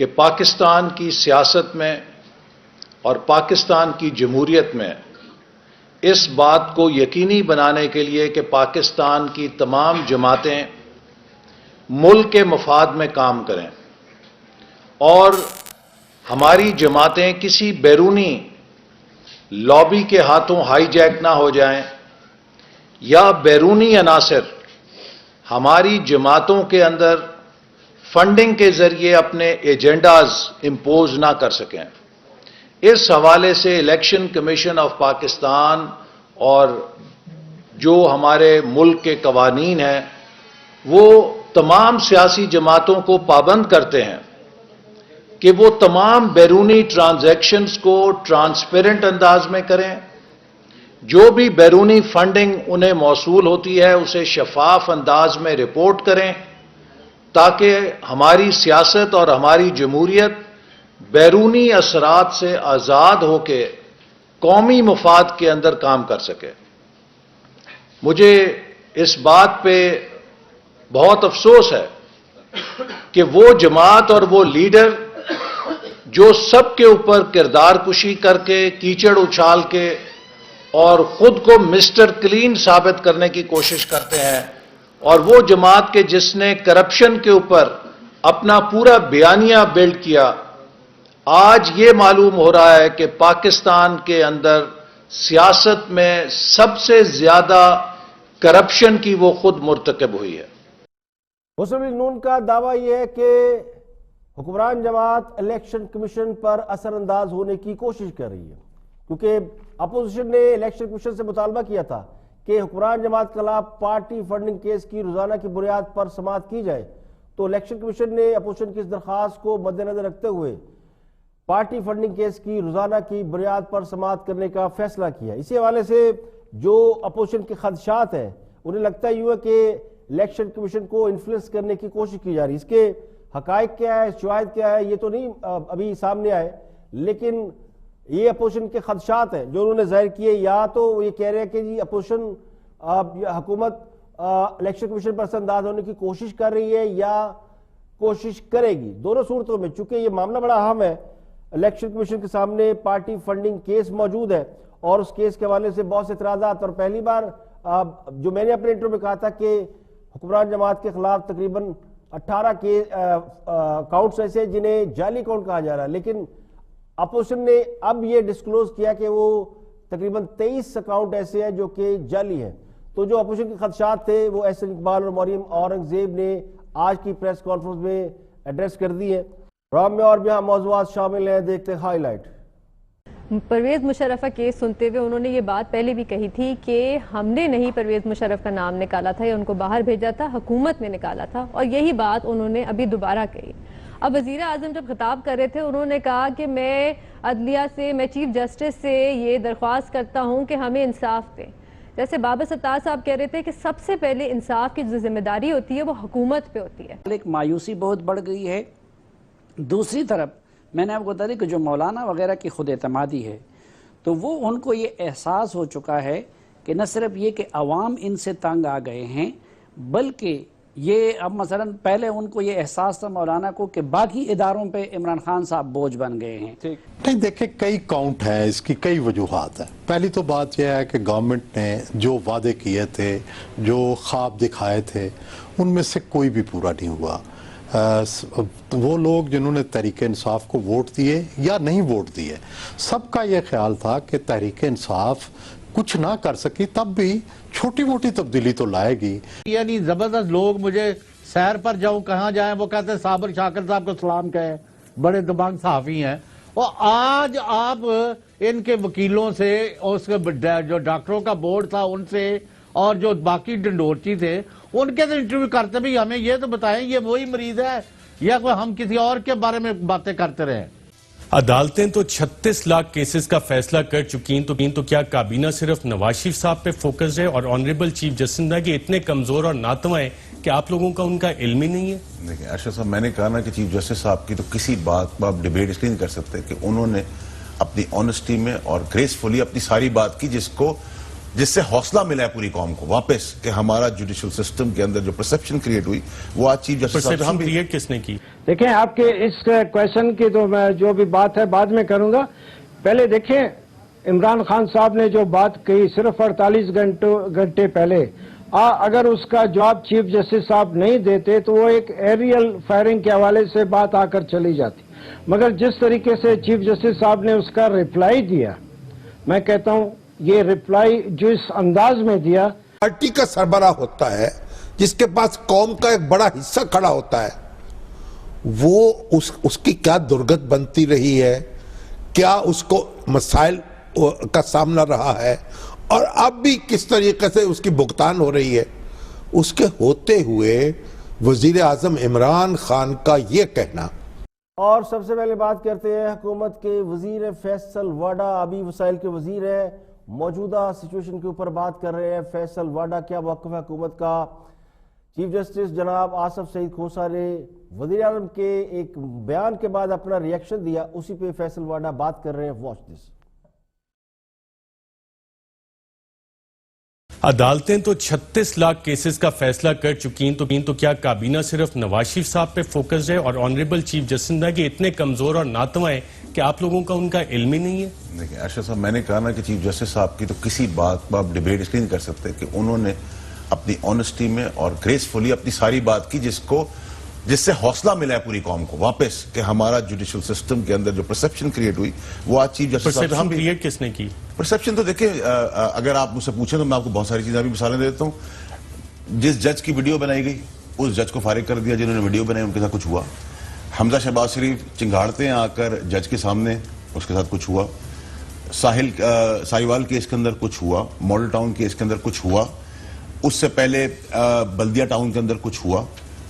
کہ پاکستان کی سیاست میں اور پاکستان کی جمہوریت میں اس بات کو یقینی بنانے کے لیے کہ پاکستان کی تمام جماعتیں ملک کے مفاد میں کام کریں اور ہماری جماعتیں کسی بیرونی لابی کے ہاتھوں ہائی جیک نہ ہو جائیں یا بیرونی عناصر ہماری جماعتوں کے اندر فنڈنگ کے ذریعے اپنے ایجنڈاز امپوز نہ کر سکیں. اس حوالے سے الیکشن کمیشن آف پاکستان اور جو ہمارے ملک کے قوانین ہیں وہ تمام سیاسی جماعتوں کو پابند کرتے ہیں کہ وہ تمام بیرونی ٹرانزیکشنز کو ٹرانسپیرنٹ انداز میں کریں. جو بھی بیرونی فنڈنگ انہیں موصول ہوتی ہے اسے شفاف انداز میں رپورٹ کریں تاکہ ہماری سیاست اور ہماری جمہوریت بیرونی اثرات سے آزاد ہو کے قومی مفاد کے اندر کام کر سکے. مجھے اس بات پہ بہت افسوس ہے کہ وہ جماعت اور وہ لیڈر جو سب کے اوپر کردار کشی کر کے کیچڑ اچھال کے اور خود کو مسٹر کلین ثابت کرنے کی کوشش کرتے ہیں اور وہ جماعت کے جس نے کرپشن کے اوپر اپنا پورا بیانیہ بلڈ کیا، آج یہ معلوم ہو رہا ہے کہ پاکستان کے اندر سیاست میں سب سے زیادہ کرپشن کی وہ خود مرتکب ہوئی ہے. مسلم لیگ نون کا دعویٰ یہ ہے کہ حکمران جماعت الیکشن کمیشن پر اثر انداز ہونے کی کوشش کر رہی ہے، کیونکہ اپوزیشن نے الیکشن کمیشن سے مطالبہ کیا تھا کہ حکمران جماعت کے خلاف پارٹی فنڈنگ کیس کی روزانہ کی بنیاد پر سماعت کی جائے. تو الیکشن کمیشن نے اپوزیشن کی اس درخواست کو مد نظر رکھتے ہوئے پارٹی فنڈنگ کیس کی روزانہ کی بنیاد پر سماعت کرنے کا فیصلہ کیا. اسی حوالے سے جو اپوزیشن کے خدشات ہیں انہیں لگتا یوں ہے کہ الیکشن کمیشن کو انفلوئنس کرنے کی کوشش کی جا رہی. اس کے حقائق کیا ہے، شواہد کیا ہے، یہ تو نہیں ابھی سامنے آئے، لیکن یہ اپوزیشن کے خدشات ہیں جو انہوں نے ظاہر کیے. یا تو یہ کہہ رہے ہیں کہ جی اپوزیشن حکومت الیکشن کمیشن پر اثر انداز ہونے کی کوشش کر رہی ہے یا کوشش کرے گی. دونوں صورتوں میں چونکہ یہ معاملہ بڑا اہم ہے، الیکشن کمیشن کے سامنے پارٹی فنڈنگ کیس موجود ہے اور اس کیس کے حوالے سے بہت سے اعتراضات، اور پہلی بار جو میں نے اپنے انٹرو میں کہا تھا کہ حکمران جماعت کے خلاف تقریباً 18 کے اکاؤنٹس ایسے جنہیں جعلی اکاؤنٹ کہا جا رہا ہے، لیکن اپوزیشن نے اب یہ ڈسکلوز کیا کہ وہ تقریباً 23 اکاؤنٹ ایسے ہیں جو کہ جعلی ہیں. تو جو اپوزیشن کے خدشات تھے وہ احسن اقبال اور مریم اورنگزیب نے آج کی پریس کانفرنس میں ایڈریس کر دی ہے. پروگرام میں اور بھی ہم موضوعات شامل ہیں، دیکھتے ہیں ہائی لائٹ. پرویز مشرف کا کیس سنتے ہوئے انہوں نے یہ بات پہلے بھی کہی تھی کہ ہم نے نہیں پرویز مشرف کا نام نکالا تھا یا ان کو باہر بھیجا تھا، حکومت نے نکالا تھا، اور یہی بات انہوں نے ابھی دوبارہ کہی. اب وزیر اعظم جب خطاب کر رہے تھے انہوں نے کہا کہ میں عدلیہ سے، میں چیف جسٹس سے یہ درخواست کرتا ہوں کہ ہمیں انصاف دیں. جیسے بابر ستار صاحب کہہ رہے تھے کہ سب سے پہلے انصاف کی جو ذمہ داری ہوتی ہے وہ حکومت پہ ہوتی ہے. ایک مایوسی بہت بڑھ گئی ہے. دوسری طرف میں نے آپ کو بتا دیا کہ جو مولانا وغیرہ کی خود اعتمادی ہے تو وہ ان کو یہ احساس ہو چکا ہے کہ نہ صرف یہ کہ عوام ان سے تنگ آ گئے ہیں، بلکہ یہ اب مثلا پہلے ان کو یہ احساس تھا مولانا کو کہ باقی اداروں پہ عمران خان صاحب بوجھ بن گئے ہیں. نہیں دیکھیں، کئی کاؤنٹ ہیں، اس کی کئی وجوہات ہیں. پہلی تو بات یہ ہے کہ گورنمنٹ نے جو وعدے کیے تھے، جو خواب دکھائے تھے، ان میں سے کوئی بھی پورا نہیں ہوا. وہ لوگ جنہوں نے تحریک انصاف کو ووٹ دیے یا نہیں ووٹ دیے، سب کا یہ خیال تھا کہ تحریک انصاف کچھ نہ کر سکی تب بھی چھوٹی موٹی تبدیلی تو لائے گی. یعنی زبردست لوگ، مجھے سیر پر جاؤں کہاں جائیں وہ کہتے ہیں صابر شاکر صاحب کو سلام کہیں، بڑے دماغ صحافی ہیں. اور آج آپ ان کے وکیلوں سے، اس کے جو ڈاکٹروں کا بورڈ تھا ان سے، اور جو باقی ڈنڈورچی تھے ان کے تو انٹرویو کرتے بھی ہمیں یہ تو بتائیں یہ وہی مریض ہے یا کوئی ہم کسی اور کے بارے میں باتیں کرتے رہے. عدالتیں تو 36 لاکھ کیسز کا فیصلہ کر چکی ہیں، تو کیا کابینہ صرف نواز شریف صاحب پہ فوکس ہے اور آنریبل چیف جسٹس نے کہ اتنے کمزور اور ناتواں ہیں کہ آپ لوگوں کا ان کا علم ہی نہیں ہے؟ دیکھیں ارشد صاحب، میں نے کہا نا کہ چیف جسٹس صاحب کی تو کسی بات پر آپ ڈیبیٹ اس لیے نہیں کر سکتے کہ انہوں نے اپنی آنیسٹی میں اور گریسفلی اپنی ساری بات کی جس کو جس سے حوصلہ ملا ہے پوری قوم کو واپس کہ ہمارا جوڈیشل سسٹم کے اندر جو پرسپشن کریٹ ہوئی وہ آج چیف جسٹس صاحب پرسپشن کریٹ کس نے کی؟ دیکھیں آپ کے اس کویشچن کی تو میں جو بھی بات ہے بعد میں کروں گا. پہلے دیکھیں عمران خان صاحب نے جو بات کہی صرف 48 گھنٹے پہلے، اگر اس کا جواب چیف جسٹس صاحب نہیں دیتے تو وہ ایک ایریل فائرنگ کے حوالے سے بات آ کر چلی جاتی. مگر جس طریقے سے چیف جسٹس صاحب نے اس کا ریپلائی دیا، میں کہتا ہوں یہ ریپلائی جو اس انداز میں دیا. پارٹی کا سربراہ ہوتا ہے جس کے پاس قوم کا ایک بڑا حصہ کھڑا ہوتا ہے، وہ اس کی کیا درگت بنتی رہی ہے، کیا اس کو مسائل کا سامنا رہا ہے، اور اب بھی کس طریقے سے اس کی بھگتان ہو رہی ہے. اس کے ہوتے ہوئے وزیر اعظم عمران خان کا یہ کہنا. اور سب سے پہلے بات کرتے ہیں حکومت کے وزیر فیصل واڈا، ابھی وسائل کے وزیر ہیں، موجودہ سچویشن کے اوپر بات کر رہے ہیں. فیصل واڈا کیا موقف ہے حکومت کا؟ چیف جسٹس جناب آصف سعید کھوسہ نے وزیر اعظم کے ایک بیان کے بعد اپنا ریئیکشن دیا، اسی پہ فیصل واڈا بات کر رہے ہیں. Watch this. عدالتیں تو 36 لاکھ کیسز کا فیصلہ کر چکی ہیں تو کیا کابینہ صرف نواز شریف صاحب پہ فوکس ہے اور آنریبل چیف جسٹس نے کہ اتنے کمزور اور ناتواں ہیں کہ آپ لوگوں کا ان کا علم ہی نہیں ہے؟ دیکھیں ارشد صاحب، میں نے کہا نا کہ چیف جسٹس صاحب کی تو کسی بات پر آپ ڈیبیٹ اس لیے نہیں کر سکتے کہ انہوں نے اپنی آنیسٹی میں اور گریسفلی اپنی ساری بات کی جس سے حوصلہ ملا ہے پوری قوم کو واپس کہ ہمارا جوڈیشل سسٹم کے اندر جو پرسپشن کریٹ ہوئی وہ آج چیف جسٹس پرسپشن کریٹ کس نے کی؟ پرسپشن تو دیکھیں اگر آپ مجھ سے پوچھیں تو میں آپ کو بہت ساری چیزیں ابھی مثالیں دیتا ہوں. جس جج کی ویڈیو بنائی گئی اس جج کو فارغ کر دیا، جنہوں نے ویڈیو بنائی ان کے ساتھ کچھ ہوا. حمزہ شہباز شریف چنگاڑتے ہیں آ کر جج کے سامنے، اس کے ساتھ کچھ ہوا. ساہیوال کیس کے اندر کچھ ہوا، ماڈل ٹاؤن کیس کے اندر کچھ ہوا، اس سے پہلے بلدیہ ٹاؤن کے اندر کچھ ہوا.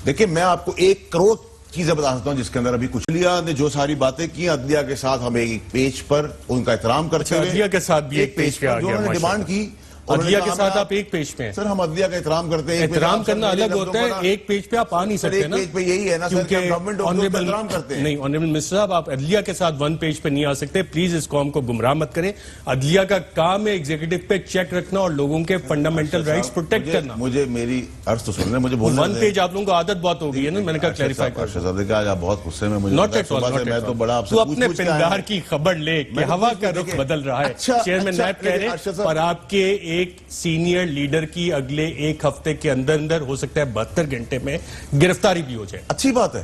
دیکھیں میں آپ کو 1 کروڑ چیزیں بتا سکتا ہوں جس کے اندر ابھی کچھ. عدلیہ نے جو ساری باتیں کی، عدلیہ کے ساتھ ہم ایک پیج پر ان کا احترام کرتے ہوئے عدلیہ کے ساتھ بھی ایک پیج پہ آ گیا. انہوں نے ڈیمانڈ کی، عدلیہ کے ساتھ آپ ایک پیج پہ ہیں. سر ہم عدلیہ کا احترام کرتے ہیں. احترام کرنا الگ ہوتا ہے، ایک پیج پہ آپ آ نہیں سکتے نا. ایک پیج پہ یہی ہے نا سر کہ ہم گورنمنٹ کا احترام کرتے ہیں. نہیں آنریبل منسٹر صاحب، آپ عدلیہ کے ساتھ 1 پیج پہ نہیں آ سکتے. پلیز اس قوم کو گمراہ مت کریں. عدلیہ کا کام ہے ایگزیکٹو پہ چیک رکھنا اور لوگوں کے فنڈامنٹل رائٹس پروٹیکٹ کرنا. مجھے میری عرض تو سن لیں، مجھے بولنا 1 پیج آپ لوگوں کو عادت بہت ہو گئی ہے نا، میں نے کہا کلیریفائی کر. ارشد صاحب دیکھیں آج آپ بہت غصے میں مجھے ناٹ ایٹ آل. میں تو بڑا آپ سے تو اپنے پندار کی خبر لے کہ ہوا کا رخ بدل رہا ہے. چیئرمین نیب کہہ رہے ہیں اور آپ کے ایک سینئر لیڈر کی اگلے 1 ہفتے کے اندر ہو سکتا ہے 72 گھنٹے میں گرفتاری بھی ہو جائے. اچھی بات ہے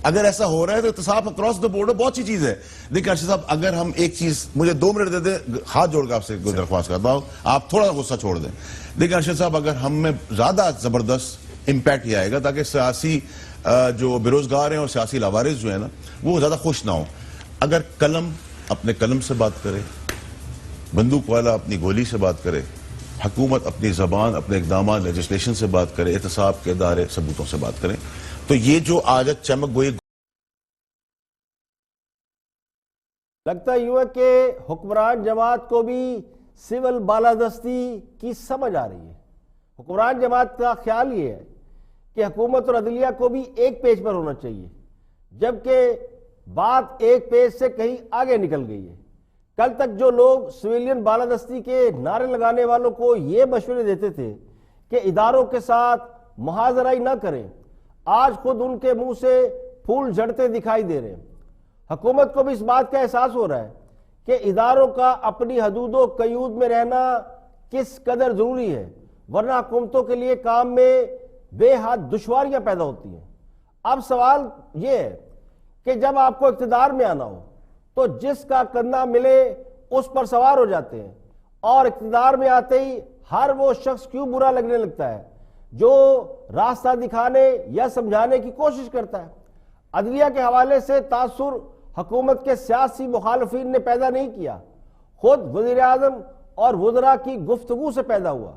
اگر ایسا ہو رہا ہے تو احتساب اکراس دا بورڈ بہت سی چیز ہے. دیکھیں ارشد صاحب، اگر ہم ایک چیز، مجھے 2 منٹ دے دیں، ہاتھ جوڑ کے آپ سے درخواست کرتا ہوں، آپ تھوڑا غصہ چھوڑ دیں. دیکھیں ارشد صاحب، اگر ہم میں زیادہ زبردست امپیکٹ یہ آئے گا تاکہ سیاسی جو بیروزگار ہیں اور سیاسی لاوارث جو ہیں نا وہ زیادہ خوش نہ ہوں. اگر قلم اپنے قلم سے بات کرے، بندوق والا اپنی گولی سے بات کرے، حکومت اپنی زبان، اپنے اقدامات، لیجسلیشن سے بات کرے، احتساب کے ادارے ثبوتوں سے بات کریں، تو یہ جو آج چمک گوئی. لگتا یوں ہے کہ حکمران جماعت کو بھی سول بالادستی کی سمجھ آ رہی ہے. حکمران جماعت کا خیال یہ ہے کہ حکومت اور عدلیہ کو بھی ایک پیج پر ہونا چاہیے، جبکہ بات ایک پیج سے کہیں آگے نکل گئی ہے. کل تک جو لوگ سویلین بالادستی کے نعرے لگانے والوں کو یہ مشورے دیتے تھے کہ اداروں کے ساتھ محاذرائی نہ کریں، آج خود ان کے منہ سے پھول جھڑتے دکھائی دے رہے ہیں. حکومت کو بھی اس بات کا احساس ہو رہا ہے کہ اداروں کا اپنی حدود و قیود میں رہنا کس قدر ضروری ہے، ورنہ حکومتوں کے لیے کام میں بے حد دشواریاں پیدا ہوتی ہیں. اب سوال یہ ہے کہ جب آپ کو اقتدار میں آنا ہو تو جس کا کندھا ملے اس پر سوار ہو جاتے ہیں، اور اقتدار میں آتے ہی ہر وہ شخص کیوں برا لگنے لگتا ہے جو راستہ دکھانے یا سمجھانے کی کوشش کرتا ہے. عدلیہ کے حوالے سے تاثر حکومت کے سیاسی مخالفین نے پیدا نہیں کیا، خود وزیر اعظم اور وزراء کی گفتگو سے پیدا ہوا.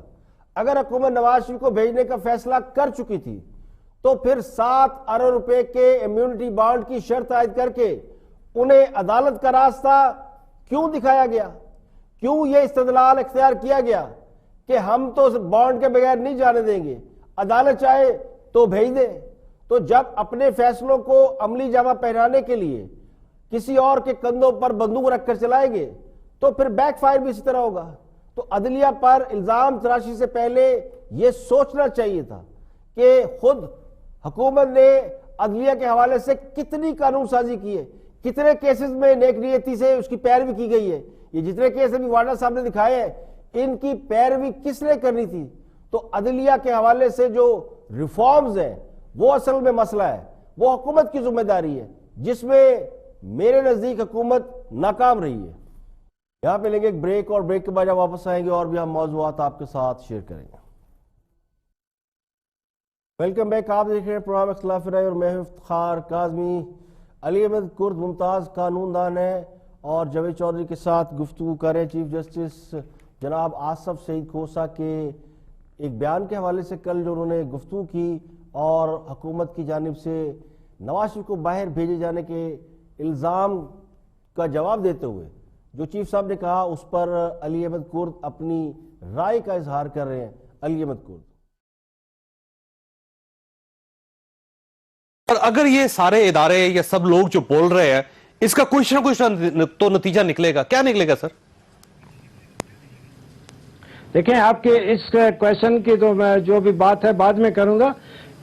اگر حکومت نواز شریف کو بھیجنے کا فیصلہ کر چکی تھی تو پھر 7 ارب روپے کے امیونٹی بانڈ کی شرط عائد کر کے انہیں عدالت کا راستہ کیوں دکھایا گیا؟ کیوں یہ استدلال اختیار کیا گیا کہ ہم تو بانڈ کے بغیر نہیں جانے دیں گے، عدالت چاہے تو بھیج دے؟ تو جب اپنے فیصلوں کو عملی جامہ پہنانے کے لیے کسی اور کے کندھوں پر بندوق رکھ کر چلائیں گے تو پھر بیک فائر بھی اسی طرح ہوگا. تو عدلیہ پر الزام تراشی سے پہلے یہ سوچنا چاہیے تھا کہ خود حکومت نے عدلیہ کے حوالے سے کتنی قانون سازی کی ہے، کتنے کیسز میں نیک نیتی سے اس کی پیروی کی گئی ہے. یہ جتنے کیس ابھی وارڈا صاحب نے دکھائے ہیں ان کی پیروی کس نے کرنی تھی؟ تو عدلیہ کے حوالے سے جو ریفارمز ہیں وہ اصل میں مسئلہ ہے، وہ حکومت کی ذمہ داری ہے، جس میں میرے نزدیک حکومت ناکام رہی ہے. یہاں پہ لیں گے ایک بریک، اور بریک کے بعد جب واپس آئیں گے اور بھی ہم موضوعات آپ کے ساتھ شیئر کریں گے. ویلکم بیک، آپ دیکھ رہے ہیں پروگرام اختلاف رائے اور میں ہوں افتخار کاظمی. علی احمد کرد ممتاز قانون دان ہے اور جاوید چودھری کے ساتھ گفتگو کر رہے ہیں. چیف جسٹس جناب آصف سعید کھوسہ کے ایک بیان کے حوالے سے کل جو انہوں نے گفتگو کی اور حکومت کی جانب سے نواز شریف کو باہر بھیجے جانے کے الزام کا جواب دیتے ہوئے جو چیف صاحب نے کہا اس پر علی احمد کرد اپنی رائے کا اظہار کر رہے ہیں. علی احمد کرد: اور اگر یہ سارے ادارے یا سب لوگ جو بول رہے ہیں اس کا کچھ نہ کچھ تو نتیجہ نکلے گا، کیا نکلے گا سر؟ دیکھیں، آپ کے اس کویشچن کی تو میں جو بھی بات ہے بعد میں کروں گا.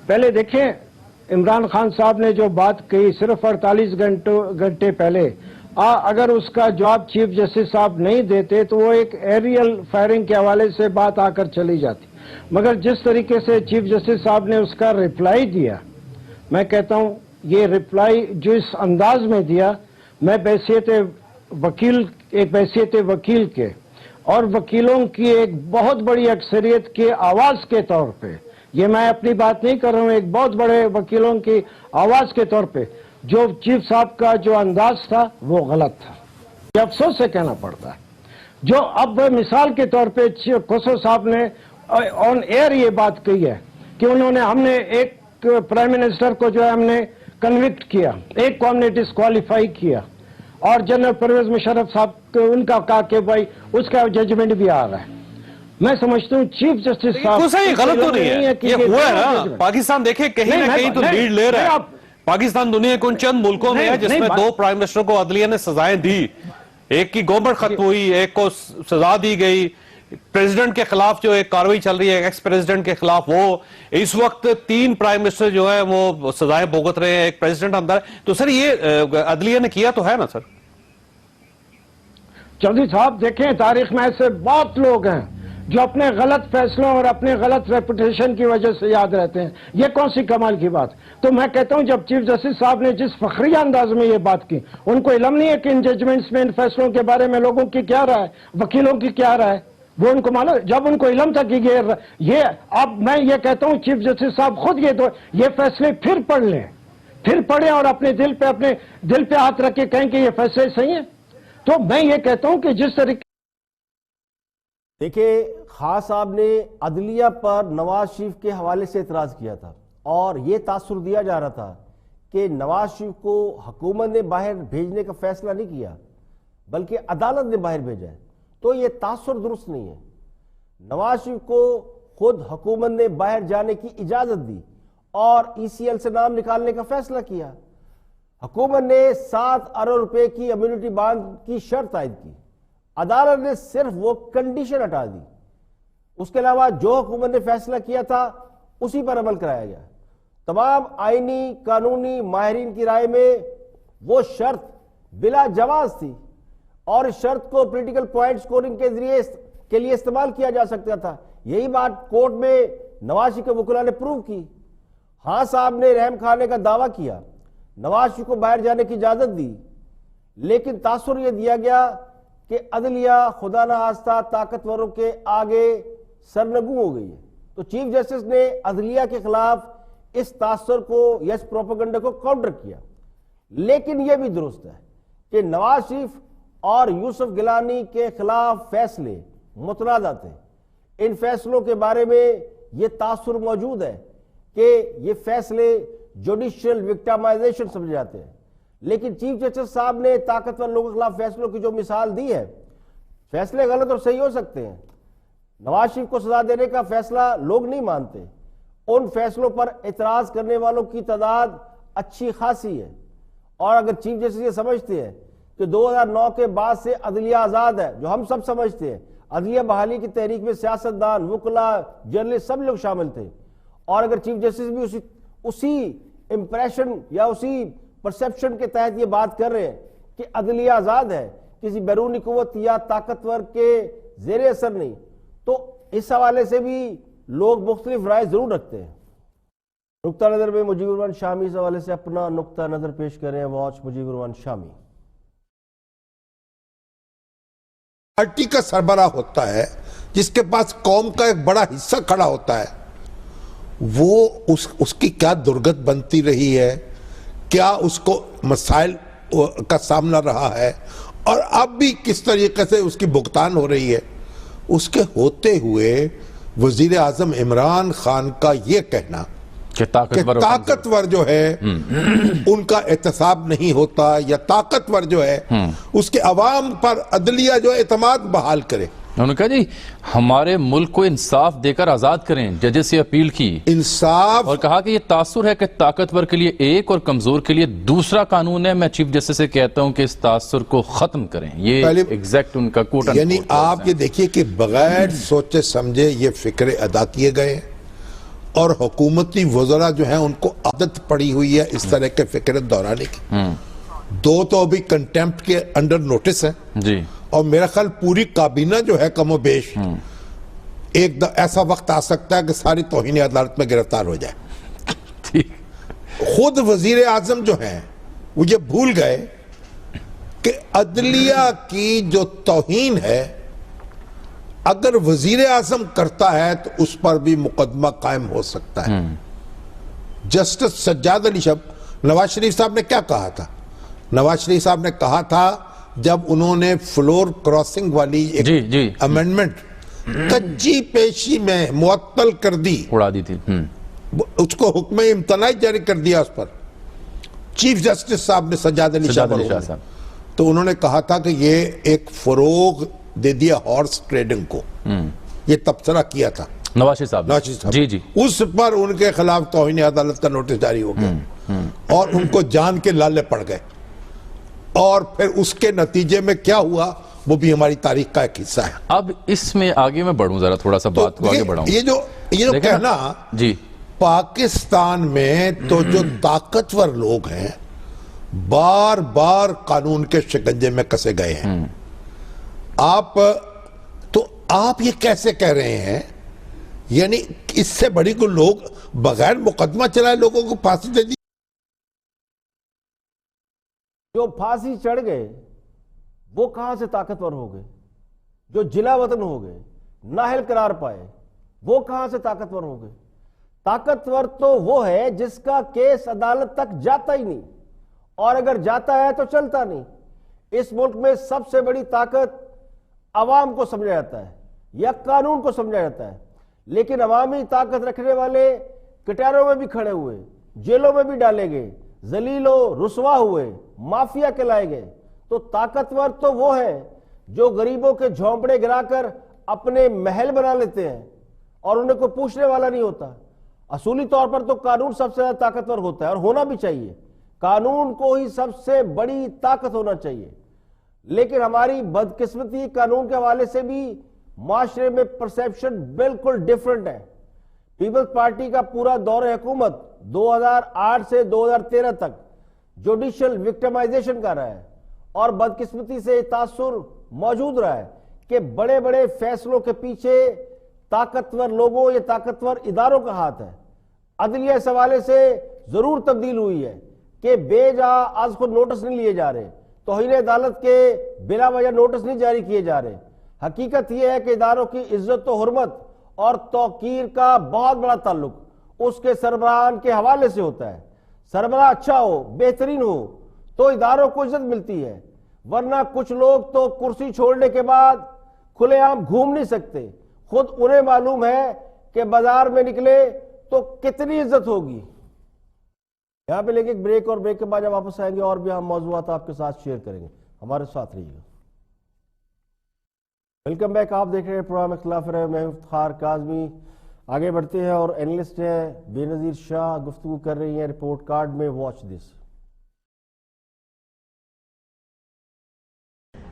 پہلے دیکھیں، عمران خان صاحب نے جو بات کہی صرف 48 گھنٹے پہلے، اگر اس کا جواب چیف جسٹس صاحب نہیں دیتے تو وہ ایک ایریل فائرنگ کے حوالے سے بات آ کر چلی جاتی. مگر جس طریقے سے چیف جسٹس صاحب نے اس کا ریپلائی دیا، میں کہتا ہوں یہ ریپلائی جو اس انداز میں دیا، میں بحیثیت وکیل کے اور وکیلوں کی ایک بہت بڑی اکثریت کی آواز کے طور پہ، یہ میں اپنی بات نہیں کر رہا ہوں، ایک بہت بڑے وکیلوں کی آواز کے طور پہ جو چیف صاحب کا جو انداز تھا وہ غلط تھا. یہ افسوس سے کہنا پڑتا ہے. جو اب مثال کے طور پہ کھوسہ صاحب نے آن ایئر یہ بات کہی ہے کہ ہم نے ایک پرائم منسٹر کو جو ہے ہم نے کنوکٹ کیا، ایک کو ہم نے ڈسکوالیفائی کیا، اور جنرل پرویز مشرف صاحب ان کا کہا کہ بھائی اس کا ججمنٹ بھی آ رہا ہے. میں سمجھتا ہوں چیف جسٹس صاحب یہ غلط تو نہیں ہے، یہ ہوا ہے نا. پاکستان دیکھیں کہیں نہ کہیں تو لیڈ لے رہا ہے. پاکستان دنیا کے ان چند ملکوں میں ہے جس میں 2 پرائم منسٹر کو عدلیہ نے سزائیں دی. ایک کی گورنمنٹ ختم ہوئی، ایک کو سزا دی گئی. پریزیڈنٹ کے خلاف جو ایک کاروائی چل رہی ہے ایکس پریزیڈنٹ کے خلاف، وہ اس وقت 3 پرائم منسٹر جو ہیں وہ سزائیں بھگت رہے ہیں، ایک پریزیڈنٹ اندر ہے. تو سر یہ عدلیہ نے کیا تو ہے نا سر؟ چودھری صاحب دیکھیں، تاریخ میں ایسے بہت لوگ ہیں جو اپنے غلط فیصلوں اور اپنے غلط ریپوٹیشن کی وجہ سے یاد رہتے ہیں. یہ کون سی کمال کی بات؟ تو میں کہتا ہوں جب چیف جسٹس صاحب نے جس فخریہ انداز میں یہ بات کی، ان کو علم نہیں ہے کہ ان ججمنٹس میں، ان فیصلوں کے بارے میں لوگوں کی کیا رائے ہے، وکیلوں کی کیا رائے ہے. وہ ان کو معلوم، جب ان کو علم تھا کہ یہ اب میں یہ کہتا ہوں چیف جسٹس صاحب خود یہ فیصلے پھر پڑھ لیں، پھر پڑھیں اور اپنے دل پہ ہاتھ رکھ کے کہیں کہ یہ فیصلے صحیح ہیں. تو میں یہ کہتا ہوں کہ جس طریقے دیکھیں، خان صاحب نے عدلیہ پر نواز شریف کے حوالے سے اعتراض کیا تھا اور یہ تاثر دیا جا رہا تھا کہ نواز شریف کو حکومت نے باہر بھیجنے کا فیصلہ نہیں کیا بلکہ عدالت نے باہر بھیجا ہے. تو یہ تاثر درست نہیں ہے. نواز شریف کو خود حکومت نے باہر جانے کی اجازت دی اور ای سی ایل سے نام نکالنے کا فیصلہ کیا. حکومت نے 7 ارب روپے کی امیونٹی بانڈ کی شرط عائد کی، عدالت نے صرف وہ کنڈیشن ہٹا دی. اس کے علاوہ جو حکومت نے فیصلہ کیا تھا اسی پر عمل کرایا گیا. تمام آئینی قانونی ماہرین کی رائے میں وہ شرط بلا جواز تھی اور اس شرط کو پولیٹیکل پوائنٹ سکورنگ کے ذریعے کے لیے استعمال کیا جا سکتا تھا. یہی بات کورٹ میں نواز شریف کے وکلاء نے پروو کی. ہاں صاحب نے رحم کھانے کا دعویٰ کیا، نواز شریف کو باہر جانے کی اجازت دی، لیکن تاثر یہ دیا گیا کہ عدلیہ خدا نخواستہ طاقتوروں کے آگے سرنگوں ہو گئی ہے. تو چیف جسٹس نے عدلیہ کے خلاف اس تاثر کو یا اس پروپیگنڈا کو کاؤنٹر کیا. لیکن یہ بھی درست ہے کہ نواز شریف اور یوسف گیلانی کے خلاف فیصلے متنازع تھے. ان فیصلوں کے بارے میں یہ تاثر موجود ہے کہ یہ فیصلے جوڈیشل وکٹمائزیشن سمجھے جاتے ہیں. لیکن چیف جسٹس صاحب نے طاقتور لوگوں کے خلاف فیصلوں کی جو مثال دی ہے، فیصلے غلط اور صحیح ہو سکتے ہیں. نواز شریف کو سزا دینے کا فیصلہ لوگ نہیں مانتے. ان فیصلوں پر اعتراض کرنے والوں کی تعداد اچھی خاصی ہے. اور اگر چیف جسٹس یہ سمجھتے ہیں کہ 2009 کے بعد سے عدلیہ آزاد ہے، جو ہم سب سمجھتے ہیں، عدلیہ بحالی کی تحریک میں سیاستدان، وکلاء، جرنلسٹ سب لوگ شامل تھے، اور اگر چیف جسٹس بھی اسی امپریشن یا اسی پرسیپشن کے تحت یہ بات کر رہے ہیں کہ عدلیہ آزاد ہے، کسی بیرونی قوت یا طاقتور کے زیر اثر نہیں، تو اس حوالے سے بھی لوگ مختلف رائے ضرور رکھتے ہیں۔ نقطہ نظر میں مجیب الرحمان شامی اس حوالے سے اپنا نقطہ نظر پیش کر رہے ہیں۔ واچ مجیب الرحمان شامی۔ پارٹی کا سربراہ ہوتا ہے جس کے پاس قوم کا ایک بڑا حصہ کھڑا ہوتا ہے، وہ اس کی کیا درگت بنتی رہی ہے، کیا اس کو مسائل کا سامنا رہا ہے، اور اب بھی کس طریقے سے اس کی بھگتان ہو رہی ہے، اس کے ہوتے ہوئے وزیر اعظم عمران خان کا یہ کہنا کہ طاقتور جو ہے ان کا احتساب نہیں ہوتا، یا طاقتور جو ہے اس کے عوام پر عدلیہ جو اعتماد بحال کرے۔ انہوں نے کہا جی ہمارے ملک کو انصاف دے کر آزاد کریں، ججز سے اپیل کی انصاف، اور کہا کہ یہ تاثر ہے کہ طاقتور کے لیے ایک اور کمزور کے لیے دوسرا قانون ہے، میں چیف جسٹس سے کہتا ہوں کہ اس تاثر کو ختم کریں۔ یہ ایگزیکٹ ان کا کوٹ، یعنی آپ یہ دیکھیے کہ بغیر سوچے سمجھے یہ فکرے ادا کیے گئے، اور حکومتی وزراء جو ہیں ان کو عادت پڑی ہوئی ہے اس طرح کے فکرے دہرانے کی۔ دو تو ابھی کنٹیمپٹ کے انڈر نوٹس ہیں جی، اور میرا خیال پوری کابینہ جو ہے کم و بیش ایک ایسا وقت آ سکتا ہے کہ ساری توہین عدالت میں گرفتار ہو جائے۔ خود وزیر اعظم جو ہیں وہ یہ بھول گئے کہ عدلیہ کی جو توہین ہے اگر وزیر اعظم کرتا ہے تو اس پر بھی مقدمہ قائم ہو سکتا ہے۔ جسٹس سجاد علی شاہ، نواز شریف صاحب نے کیا کہا تھا؟ نواز شریف صاحب نے کہا تھا جب انہوں نے فلور کراسنگ والی ایک امینڈمنٹ کچی پیشی میں معطل کر دی، اڑا دی تھی، اس کو حکم امتناعی جاری کر دیا اس پر، چیف جسٹس صاحب نے سجاد علی شاہ، تو انہوں نے کہا تھا کہ یہ ایک فروغ دے دیا ہارس ٹریڈنگ کو، یہ تبصرہ کیا تھا نواز شریف صاحب جی جی، اس پر ان کے خلاف توہین عدالت کا نوٹس جاری ہو گیا اور ان کو جان کے لالے پڑ گئے، اور پھر اس کے نتیجے میں کیا ہوا وہ بھی ہماری تاریخ کا ایک حصہ ہے۔ اب اس میں آگے میں بڑھوں، ذرا تھوڑا سا بات کو آگے بڑھاؤں۔ یہ جو کہنا جی، پاکستان میں تو جو طاقتور لوگ ہیں بار بار قانون کے شکنجے میں کسے گئے ہیں، آپ یہ کیسے کہہ رہے ہیں؟ یعنی اس سے بڑی کو لوگ بغیر مقدمہ چلائے لوگوں کو پھانسی دے دی۔ جو پھانسی چڑھ گئے وہ کہاں سے طاقتور ہو گئے؟ جو جلا وطن ہو گئے، نااہل قرار پائے، وہ کہاں سے طاقتور ہو گئے؟ طاقتور تو وہ ہے جس کا کیس عدالت تک جاتا ہی نہیں، اور اگر جاتا ہے تو چلتا نہیں۔ اس ملک میں سب سے بڑی طاقت عوام کو سمجھا جاتا ہے یا قانون کو سمجھا جاتا ہے، لیکن عوامی طاقت رکھنے والے کٹہروں میں بھی کھڑے ہوئے، جیلوں میں بھی ڈالے گئے، ذلیل و رسوا ہوئے، مافیا کہلائے گئے۔ تو طاقتور تو وہ ہے جو غریبوں کے جھونپڑے گرا کر اپنے محل بنا لیتے ہیں اور انہیں کوئی پوچھنے والا نہیں ہوتا۔ اصولی طور پر تو قانون سب سے زیادہ طاقتور ہوتا ہے، اور ہونا بھی چاہیے، قانون کو ہی سب سے بڑی طاقت ہونا چاہیے، لیکن ہماری بدقسمتی قانون کے حوالے سے بھی معاشرے میں پرسیپشن بالکل ڈیفرنٹ ہے۔ پیپلز پارٹی کا پورا دور حکومت 2008 سے 2013 تک جوڈیشل وکٹمائزیشن کا رہا ہے، اور بدقسمتی سے تاثر موجود رہا ہے کہ بڑے بڑے فیصلوں کے پیچھے طاقتور لوگوں یا طاقتور اداروں کا ہاتھ ہے۔ عدلیہ اس حوالے سے ضرور تبدیل ہوئی ہے کہ بے جا از خود نوٹس نہیں لیے جا رہے، توہین عدالت کے بلا وجہ نوٹس نہیں جاری کیے جا رہے۔ حقیقت یہ ہے کہ اداروں کی عزت و حرمت اور توقیر کا بہت بڑا تعلق اس کے سربراہان کے حوالے سے ہوتا ہے۔ سربراہ اچھا ہو، بہترین ہو تو اداروں کو عزت ملتی ہے، ورنہ کچھ لوگ تو کرسی چھوڑنے کے بعد کھلے عام گھوم نہیں سکتے، خود انہیں معلوم ہے کہ بازار میں نکلے تو کتنی عزت ہوگی۔ یہاں پہ لے کے ایک بریک، اور بریک کے بعد جب واپس آئیں گے اور بھی ہم موضوعات آپ کے ساتھ شیئر کریں گے، ہمارے ساتھ رہیے گا۔ ویلکم بیک، آپ دیکھ رہے ہیں پروگرام اختلاف رائے، میں افتخار کاظمی۔ آگے بڑھتے ہیں اور اینالسٹ ہیں بے نظیر شاہ گفتگو کر رہی ہیں رپورٹ کارڈ میں، واچ دس۔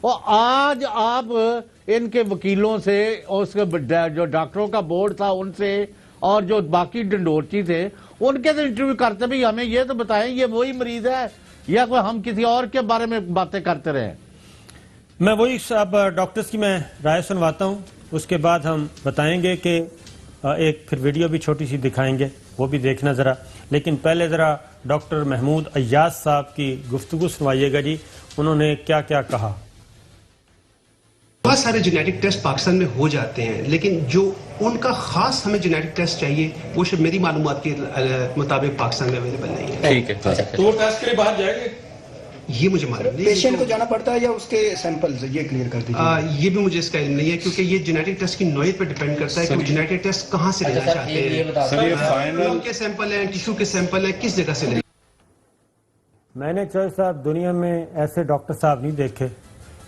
اور آج آپ ان کے وکیلوں سے اس جو ڈاکٹروں کا بورڈ تھا ان سے اور جو باقی ڈنڈورچی تھے ان کے تو انٹرویو کرتے بھی ہمیں یہ تو بتائیں یہ وہی مریض ہے یا کوئی ہم کسی اور کے بارے میں باتیں کرتے رہے. میں وہی اب ڈاکٹرز کی میں رائے سنواتا ہوں, اس کے بعد ہم بتائیں گے کہ ایک پھر ویڈیو بھی چھوٹی سی دکھائیں گے, وہ بھی دیکھنا ذرا. لیکن پہلے ذرا ڈاکٹر محمود ایاز صاحب کی گفتگو سنوائیے گا جی, انہوں نے کیا کیا کہا. بہت سارے جینیٹک ٹیسٹ پاکستان میں ہو جاتے ہیں, لیکن جو ان کا خاص ہمیں جینیٹک ٹیسٹ چاہیے وہ شاید میری معلومات کے مطابق پاکستان میں اویلیبل نہیں ہے. ٹھیک ہے, تو وہ ٹیسٹ کے لیے باہر جائیں گے یہ مجھے معلوم نہیں. پیشنٹ کو جانا پڑتا ہے یا اس کے سیمپلز, یہ کلیئر کر دیجیے. یہ بھی مجھے اس کا علم نہیں ہے کیونکہ یہ جینیٹک ٹیسٹ کی نوعیت پر ڈیپینڈ کرتا ہے کہ وہ جینیٹک ٹیسٹ کہاں سے لینا چاہتے ہیں, خون کے سیمپل ہیں, ٹیشو کے سیمپل ہیں, کس جگہ سے لیں. میں نے چوہے صاحب دنیا میں ایسے ڈاکٹر صاحب نہیں دیکھے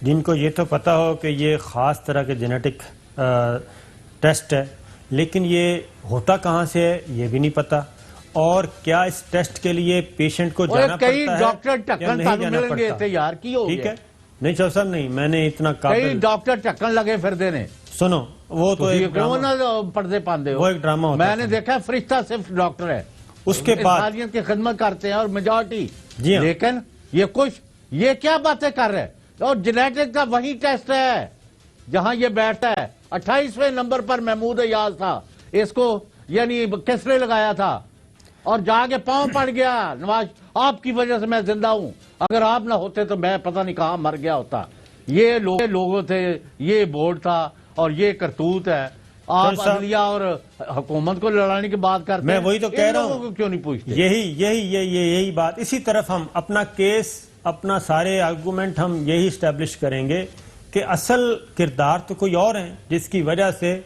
جن کو یہ تو پتا ہو کہ یہ خاص طرح کے جینیٹک ٹیسٹ ہے, لیکن یہ ہوتا کہاں سے ہے یہ بھی نہیں پتا, اور کیا اس ٹیسٹ کے لیے پیشنٹ کو جانا پڑتا ہے یا نہیں جانا پڑتا. ٹھیک ہے, نہیں چوہے صاحب نہیں, میں نے اتنا کئی ڈاکٹر ٹکن لگے پھر دینے. سنو وہ تو ایک پردے پاندے وہ ایک ڈرامہ ہوتا ہے. میں نے دیکھا فرشتہ صرف ڈاکٹر ہے, اس کے بعد کی خدمت کرتے ہیں اور میجورٹی, جی ہاں. لیکن یہ کچھ یہ کیا باتیں کر رہے ہیں. اور جینیٹک کا وہی ٹیسٹ ہے جہاں یہ بیٹھتا ہے. 28ویں نمبر پر محمود ایاز تھا, اس کو یعنی کس نے لگایا تھا اور جا کے پاؤں پڑ گیا. نواز آپ کی وجہ سے میں زندہ ہوں, اگر آپ نہ ہوتے تو میں پتہ نہیں کہاں مر گیا ہوتا. یہ لوگوں تھے, یہ بورڈ تھا اور یہ کرتوت ہے. آپ عدلیہ اور حکومت کو لڑانے کی بات کرتے ہیں, میں وہی تو کہہ رہا ہوں, کیوں نہیں پوچھتے. یہی بات. اسی طرف ہم اپنا کیس, اپنا سارے آرگومنٹ ہم یہی اسٹیبلش کریں گے کہ اصل کردار تو کوئی اور ہیں جس کی وجہ سے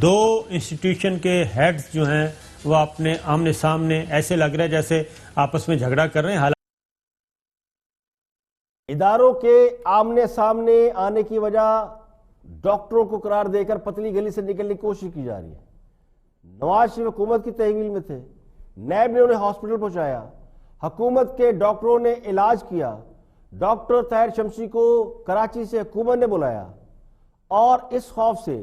دو انسٹیٹیوشن کے ہیڈز جو ہیں وہ اپنے آمنے سامنے ایسے لگ رہے جیسے آپس میں جھگڑا کر رہے ہیں. اداروں کے آمنے سامنے آنے کی وجہ ڈاکٹروں کو قرار دے کر پتلی گلی سے نکلنے کی کوشش کی جا رہی ہے. نواز شریف حکومت کی تحویل میں تھے, نیب نے انہیں ہاسپٹل پہنچایا, حکومت کے ڈاکٹروں نے علاج کیا. ڈاکٹر طاہر شمسی کو کراچی سے حکومت نے بلایا, اور اس خوف سے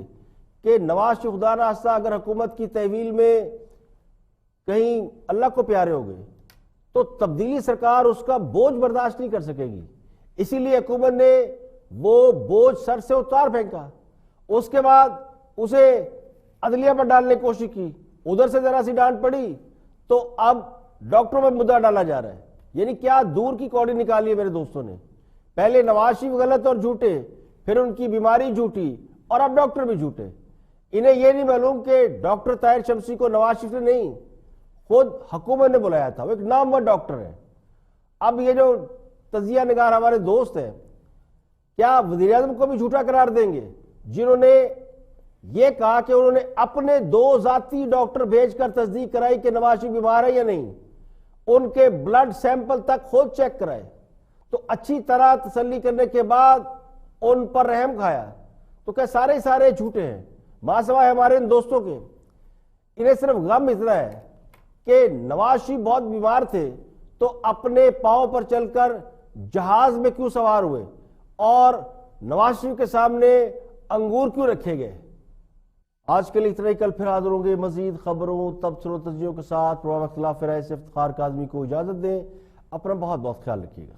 کہ نواز شریف خدا نخواستہ اگر حکومت کی تحویل میں کہیں اللہ کو پیارے ہو گئے تو تبدیلی سرکار اس کا بوجھ برداشت نہیں کر سکے گی. اسی لیے حکومت نے وہ بوجھ سر سے اتار پھینکا. اس کے بعد اسے عدلیہ پر ڈالنے کی کوشش کی, ادھر سے ذرا سی ڈانٹ پڑی تو اب ڈاکٹروں میں مدعا ڈالا جا رہا ہے. یعنی کیا دور کی کوڑی نکالی ہے میرے دوستوں نے. پہلے نواز شریف غلط اور جھوٹے, پھر ان کی بیماری جھوٹی, اور اب ڈاکٹر بھی جھوٹے. انہیں یہ نہیں معلوم کہ ڈاکٹر طاہر شمسی کو نواز شریف نے نہیں, خود حکومت نے بلایا تھا. وہ ایک نامور ڈاکٹر ہے. اب یہ جو تجزیہ نگار ہمارے دوست ہیں, کیا وزیر اعظم کو بھی جھوٹا قرار دیں گے جنہوں نے یہ کہا کہ انہوں نے اپنے 2 ذاتی ڈاکٹر بھیج کر تصدیق کرائی کہ نواز شریف بیمار ہے یا نہیں, ان کے بلڈ سیمپل تک خود چیک کرائے, تو اچھی طرح تسلی کرنے کے بعد ان پر رحم کھایا. تو کہ سارے جھوٹے ہیں ماں سوائے ہمارے ان دوستوں کے. انہیں صرف غم اتنا ہے کہ نواز شریف بہت بیمار تھے تو اپنے پاؤں پر چل کر جہاز میں کیوں سوار ہوئے, اور نواز شریف کے سامنے انگور کیوں رکھے گئے. آج کے لیے اتنا ہی, کل پھر حاضر ہوں گے مزید خبروں, تبصروں, تجزیوں کے ساتھ. پروگرام اختلاف رائے سے افتخار کاظمی کو اجازت دیں. اپنا بہت بہت خیال رکھیے گا.